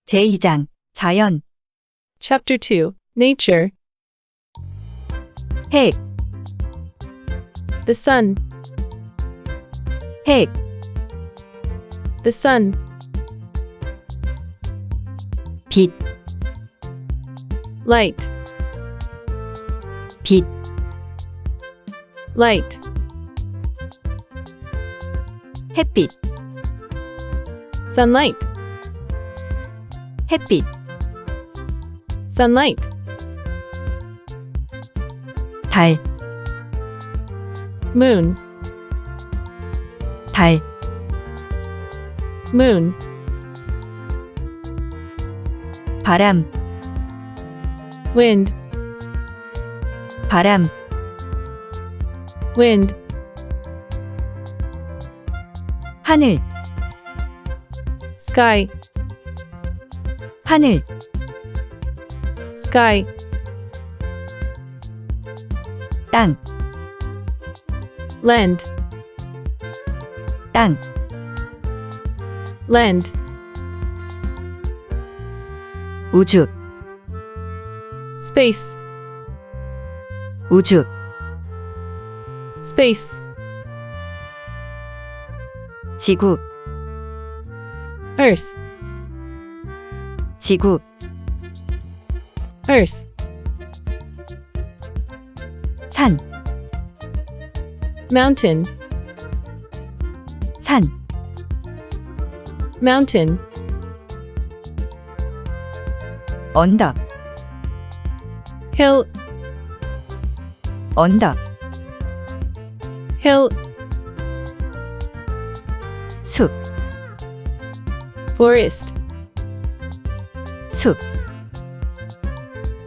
제2장 자연 Chapter 2 Nature. 핵, The sun. 핵, The sun. 빛, Light. 빛, Light. 햇빛, Sunlight. 햇빛, Sunlight. 달, Moon. 달, Moon. 바람, Wind. 바람, Wind. 하늘, Sky. 하늘, Sky. 땅, Land. 땅, Land. 우주, Space. 우주, Space. 지구, Earth. 지구, Earth. 산, Mountain. 산, Mountain. 언덕, Hill. 언덕, Hill. 숲, Forest. 숲,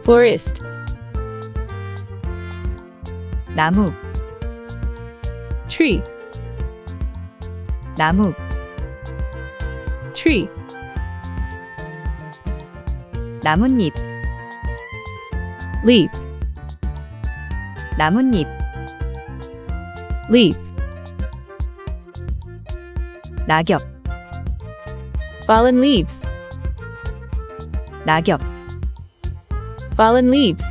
Forest. 나무, Tree. 나무, Tree. 나뭇잎, Leaf. 나뭇잎, Leaf. 낙엽, Fallen leaves. 낙엽, Fallen leaves.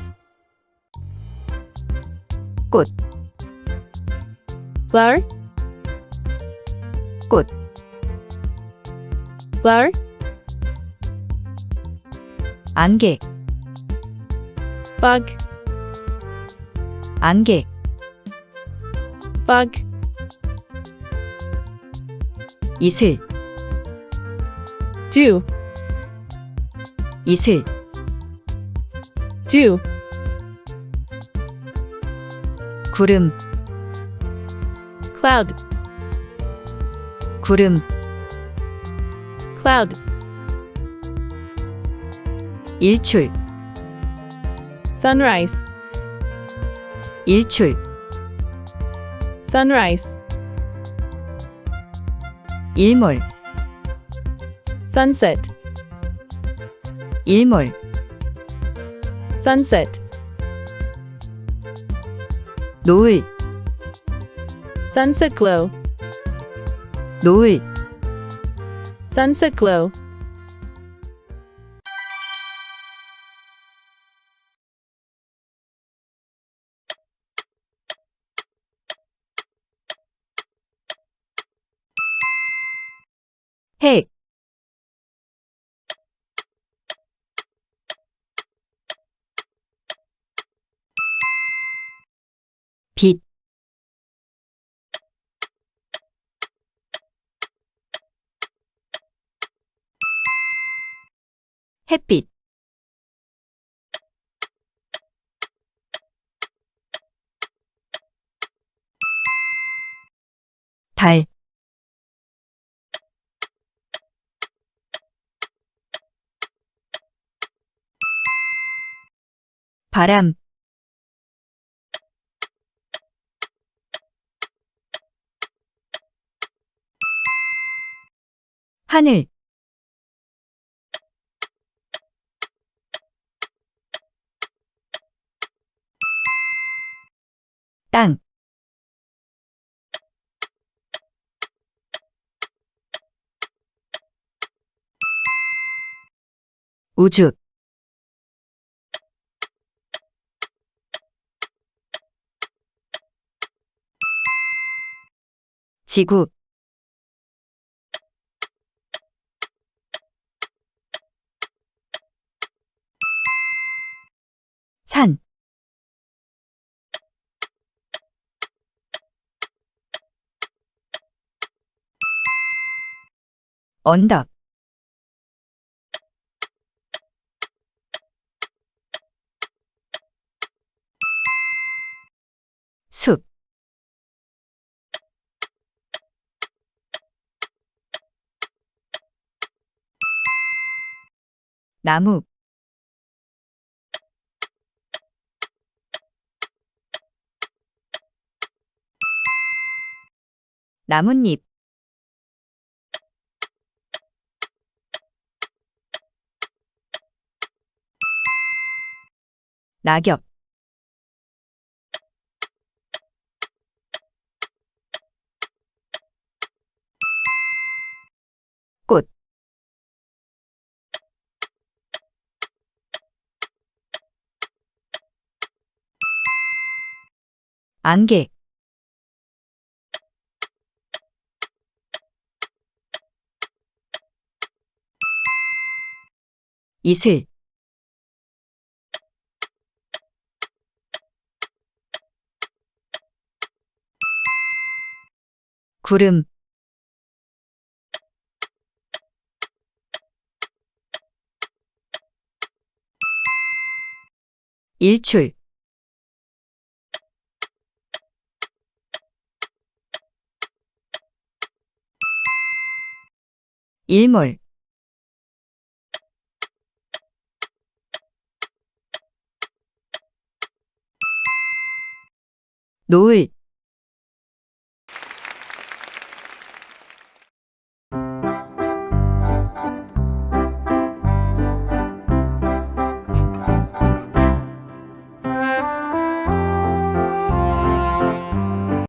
꽃, Flower. 꽃, Flower. 안개, Fog. 안개, Fog. 이슬, Dew. 이슬, Dew. 구름, Cloud. 구름, Cloud. 일출, Sunrise. 일출, Sunrise. 일몰, Sunset. 일몰, Sunset. 노을, Sunset glow. 노을, Sunset glow. 핵, 빛, 햇빛, 달, 바람, 하늘, 땅, 우주, 지구, 산, 언덕, 숲, 나무, 나뭇잎, 낙엽, 꽃, 안개, 이슬, 구름, 일출, 일몰, 노을,